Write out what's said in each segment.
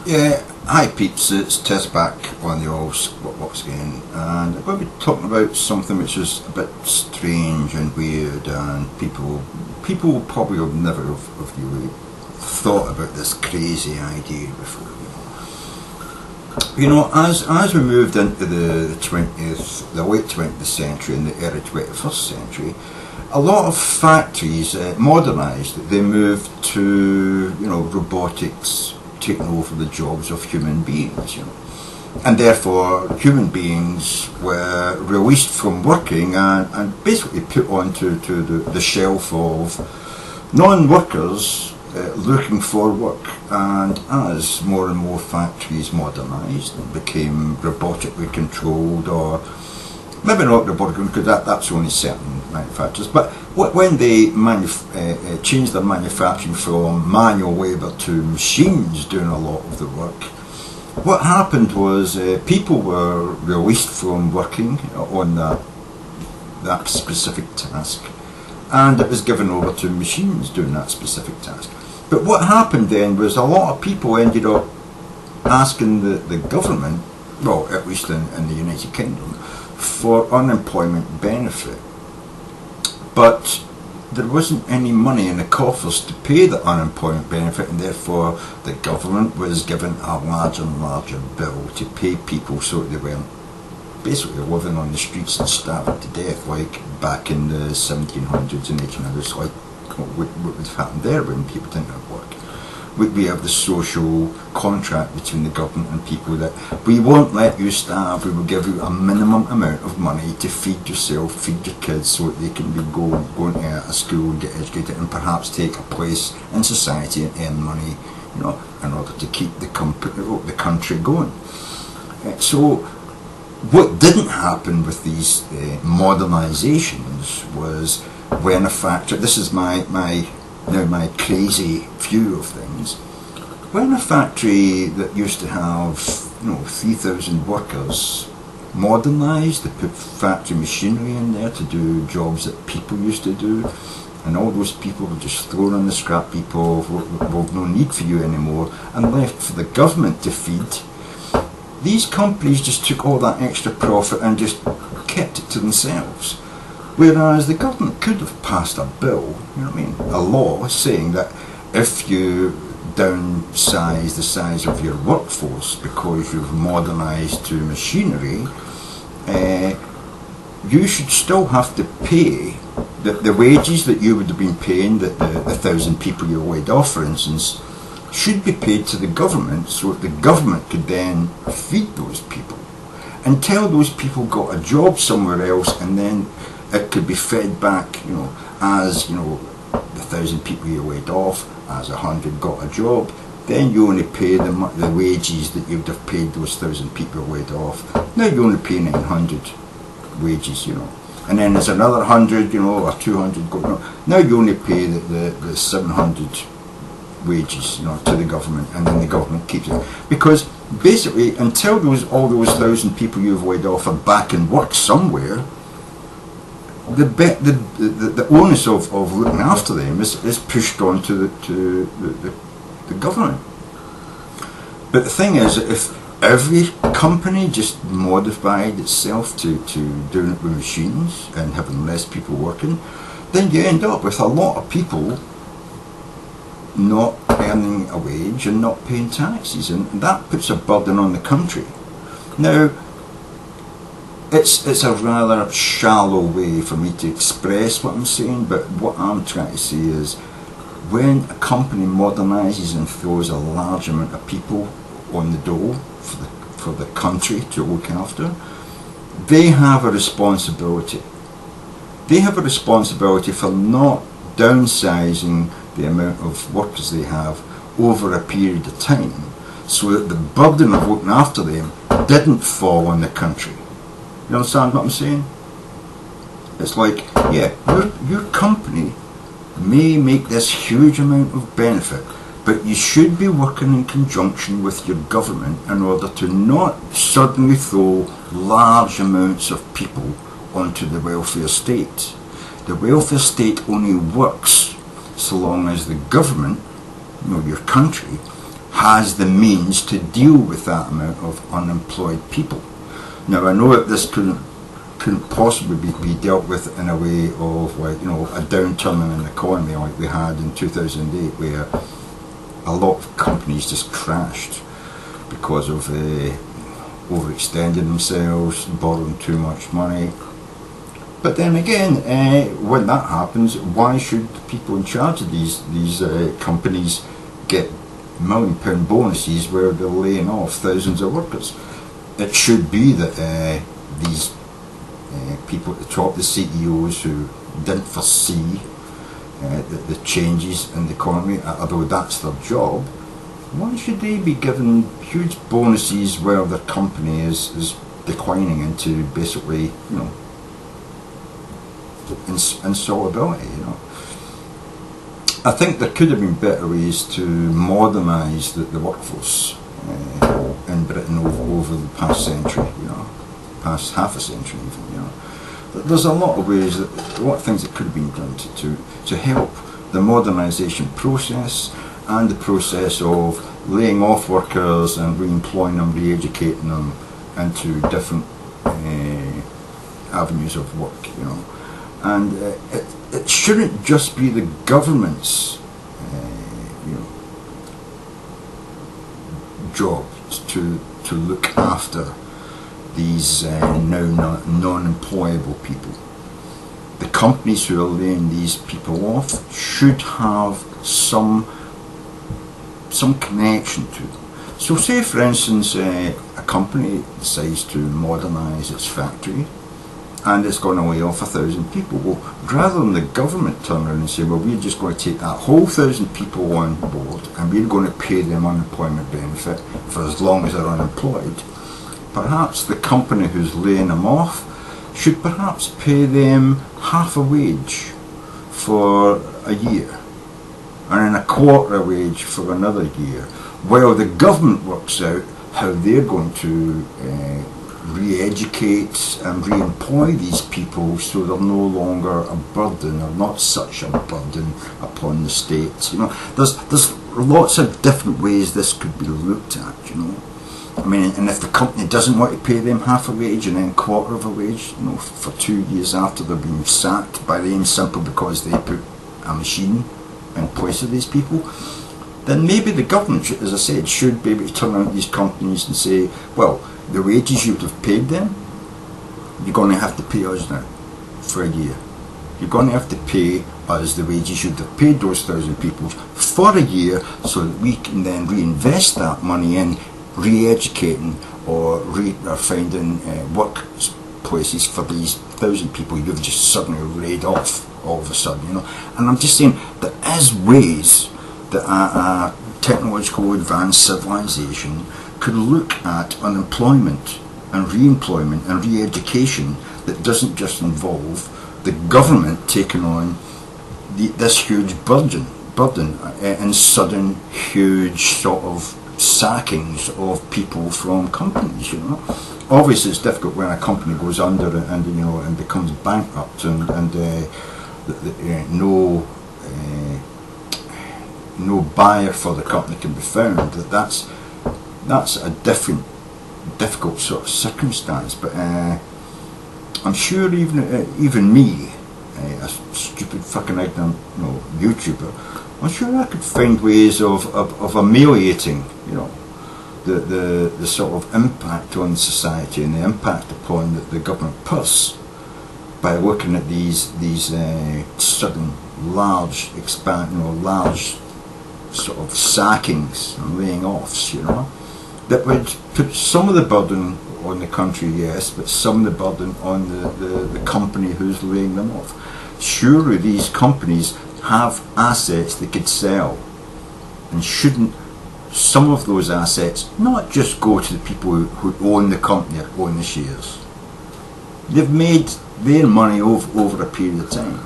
Yeah, hi peeps, it's Tess back on the old Squatbox again, and I'm going to be talking about something which is a bit strange and weird, and people probably have never have really thought about this crazy idea before. As we moved into the late 20th century and the early 21st century, a lot of factories modernised. They moved to robotics taking over the jobs of human beings, and therefore human beings were released from working and basically put onto the shelf of non-workers looking for work. And as more and more factories modernised and became robotically controlled, or maybe not robotically, because that's only certain manufacturers, but when they changed their manufacturing from manual labour to machines doing a lot of the work, what happened was people were released from working on that specific task, and it was given over to machines doing that specific task. But what happened then was a lot of people ended up asking the government, well, at least in the United Kingdom, for unemployment benefit. But there wasn't any money in the coffers to pay the unemployment benefit, and therefore the government was given a larger and larger bill to pay people so that they weren't basically living on the streets and starving to death like back in the 1700s and 1800s, like what would have happened there when people didn't have work. We have the social contract between the government and people that we won't let you starve, we will give you a minimum amount of money to feed yourself, feed your kids, so that they can be going to a school and get educated and perhaps take a place in society and earn money, in order to keep the country going. So what didn't happen with these modernisations was when a factory, this is my crazy view of things, when a factory that used to have 3,000 workers modernised, they put factory machinery in there to do jobs that people used to do, and all those people were just thrown on the scrap heap of, we've no need for you anymore, and left for the government to feed. These companies just took all that extra profit and just kept it to themselves. Whereas the government could have passed a bill, a law saying that if you downsize the size of your workforce because you've modernised to machinery, you should still have to pay the wages that you would have been paying, the 1,000 people you laid off, for instance, should be paid to the government, so that the government could then feed those people until those people got a job somewhere else, and then it could be fed back, as the 1,000 people you laid off, as 100 got a job, then you only pay the wages that you would have paid those 1,000 people laid off. Now you only pay 900 wages, and then there's another 100, or 200 going. Now you only pay the 700 wages, to the government, and then the government keeps it, because basically until all those 1,000 people you've laid off are back in work somewhere, the onus of looking after them is pushed on to the government. But the thing is, if every company just modified itself to doing it with machines and having less people working, then you end up with a lot of people not earning a wage and not paying taxes, and that puts a burden on the country. Now, it's a rather shallow way for me to express what I'm saying, but what I'm trying to say is, when a company modernises and throws a large amount of people on the dole for the country to look after, they have a responsibility. They have a responsibility for not downsizing the amount of workers they have over a period of time, so that the burden of looking after them didn't fall on the country. You understand what I'm saying? It's like, yeah, your company may make this huge amount of benefit, but you should be working in conjunction with your government in order to not suddenly throw large amounts of people onto the welfare state. The welfare state only works so long as the government, your country, has the means to deal with that amount of unemployed people. Now, I know that this couldn't possibly be dealt with in a way of, like, you know, a downturn in an economy like we had in 2008, where a lot of companies just crashed because of overextending themselves, borrowing too much money. But then again, when that happens, why should the people in charge of these companies get £1 million bonuses where they're laying off thousands of workers? It should be that these people at the top, the CEOs who didn't foresee the changes in the economy, although that's their job, why should they be given huge bonuses where their company is declining into basically, you know, insolvability, you know? I think there could have been better ways to modernise the workforce in Britain over the past century, you know, past half a century even, you know. There's a lot of ways, a lot of things that could have been done to help the modernisation process and the process of laying off workers and re-employing them, re-educating them into different avenues of work, you know. And it shouldn't just be the government's you know, job to look after these now non-employable people. The companies who are laying these people off should have some connection to them. So say, for instance, a company decides to modernise its factory and it's going to lay off 1,000 people. Well, rather than the government turn around and say, well, we're just going to take that whole 1,000 people on board and we're going to pay them unemployment benefit for as long as they're unemployed, perhaps the company who's laying them off should perhaps pay them half a wage for a year and then a quarter a wage for another year, while the government works out how they're going to re-educate and re-employ these people so they're no longer a burden, or not such a burden upon the state. You know, there's lots of different ways this could be looked at, you know. I mean, and if the company doesn't want to pay them half a wage and then a quarter of a wage, you know, for 2 years after they're being sacked by them simply because they put a machine in place of these people, then maybe the government, as I said, should be able to turn around these companies and say, well, the wages you would have paid them, you're going to have to pay us now for a year. You're going to have to pay us the wages you'd have paid those 1,000 people for a year, so that we can then reinvest that money in re-educating or finding work places for these 1,000 people you've just suddenly laid off all of a sudden, you know. And I'm just saying, there is ways that a technological advanced civilization could look at unemployment and re-employment and re-education that doesn't just involve the government taking on this huge burden and sudden huge sort of sackings of people from companies, you know. Obviously it's difficult when a company goes under and you know, and becomes bankrupt and no buyer for the company can be found. That's a difficult sort of circumstance. But I'm sure even me, a stupid fucking ignorant, you know, YouTuber, I'm sure I could find ways of ameliorating, you know, the sort of impact on society and the impact upon the government purse by looking at these sudden large large sort of sackings and laying offs, you know, that would put some of the burden on the country, yes, but some of the burden on the company who's laying them off. Surely these companies have assets they could sell, and shouldn't some of those assets not just go to the people who own the company or own the shares? They've made their money over a period of time.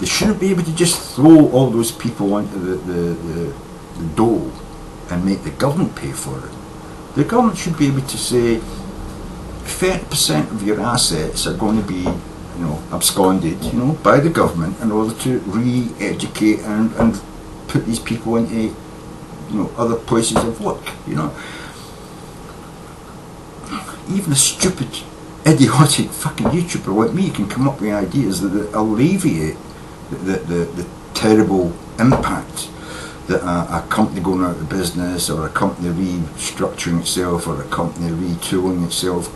They shouldn't be able to just throw all those people onto the dole and make the government pay for it. The government should be able to say 30% of your assets are going to be, you know, absconded, you know, by the government in order to re-educate and put these people into, you other places of work. Even a stupid, idiotic fucking YouTuber like me can come up with ideas that alleviate the terrible impact that a company going out of business, or a company restructuring itself, or a company retooling itself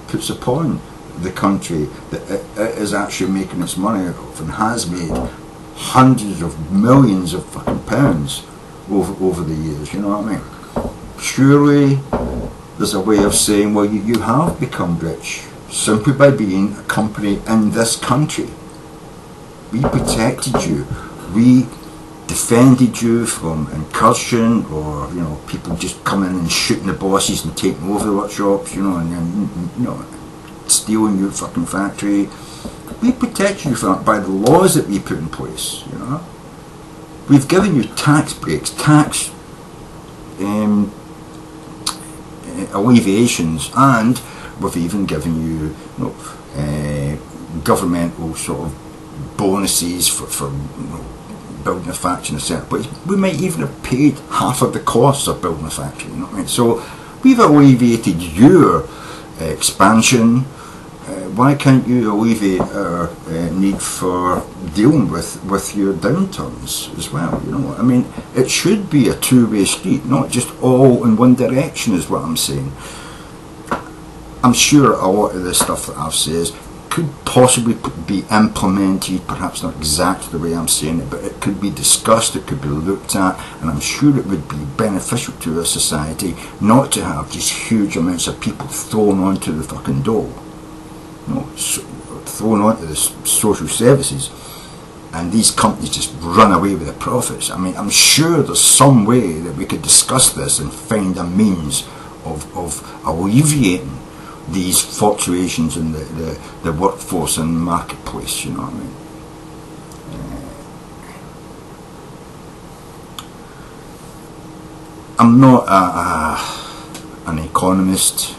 puts upon the country that it is actually making its money out of, and has made hundreds of millions of fucking pounds over the years. You know what I mean? Surely there's a way of saying, well, you have become rich simply by being a company in this country. We protected you. We defended you from incursion, or people just coming in and shooting the bosses and taking over the workshops, and then stealing your fucking factory. We protected you from that by the laws that we put in place. We've given you tax breaks, tax alleviations, and we've even given you, governmental sort of bonuses for building a factory in a certain place. We might even have paid half of the costs of building a factory. You know what I mean? So we've alleviated your expansion. Why can't you alleviate our need for dealing with your downturns as well? I mean, it should be a two-way street, not just all in one direction, is what I'm saying. I'm sure a lot of the stuff that I've said could possibly be implemented, perhaps not exactly the way I'm saying it, but it could be discussed, it could be looked at, and I'm sure it would be beneficial to our society not to have just huge amounts of people thrown onto the fucking dole. Thrown onto the social services, and these companies just run away with the profits. I mean, I'm sure there's some way that we could discuss this and find a means of alleviating these fluctuations in the workforce and marketplace. You know what I mean? I'm not an economist.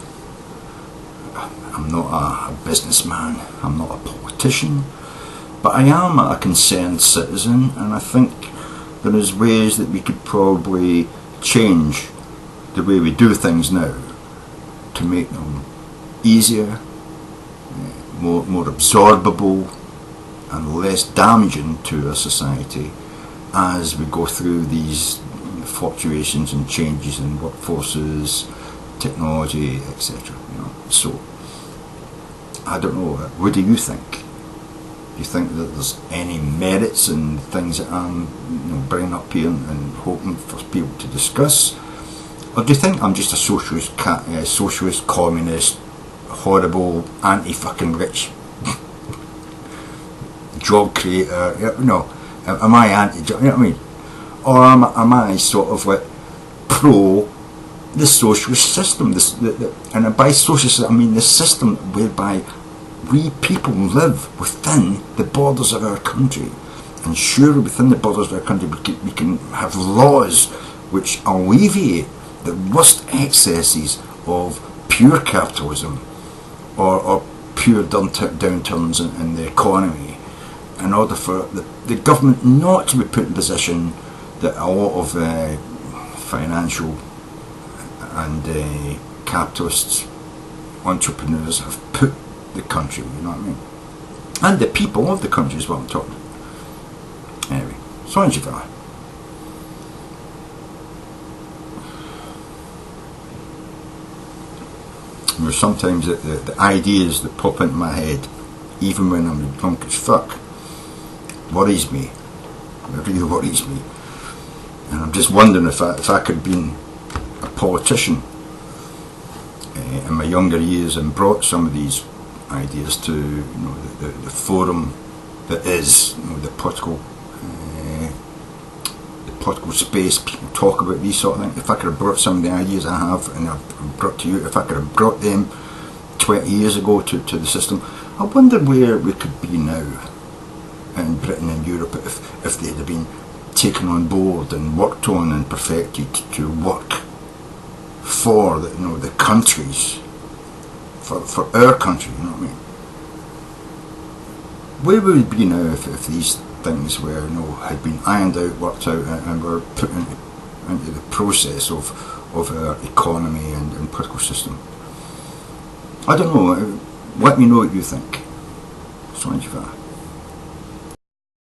I'm not a businessman, I'm not a politician, but I am a concerned citizen, and I think there is ways that we could probably change the way we do things now to make them easier, more absorbable, and less damaging to our society as we go through these fluctuations and changes in workforces, technology, etc. So I don't know, what do you think? Do you think that there's any merits in things that I'm bringing up here and hoping for people to discuss? Or do you think I'm just a socialist, communist, horrible, anti-fucking rich job creator? Am I anti-job, you know what I mean? Or am I sort of like pro the socialist system, and by socialist I mean the system whereby we people live within the borders of our country, and surely within the borders of our country we can have laws which alleviate the worst excesses of pure capitalism or pure downturns in the economy, in order for the government not to be put in a position that a lot of financial and capitalist entrepreneurs have put the country, you know what I mean? And the people of the country is what I'm talking about. Anyway, så är det. There's sometimes the ideas that pop into my head, even when I'm drunk as fuck, worries me. It really worries me. And I'm just wondering if I could have been a politician in my younger years and brought some of these ideas to the forum that is the political space. People talk about these sort of things. If I could have brought some of the ideas I have and I've brought to you, if I could have brought them 20 years ago to the system, I wonder where we could be now in Britain and Europe if they'd have been taken on board and worked on and perfected to work for the countries, for our country, you know what I mean? Where would we be now if these things were had been ironed out, worked out, and were put into the process of our economy and political system. I don't know. Let me know what you think. Sonia.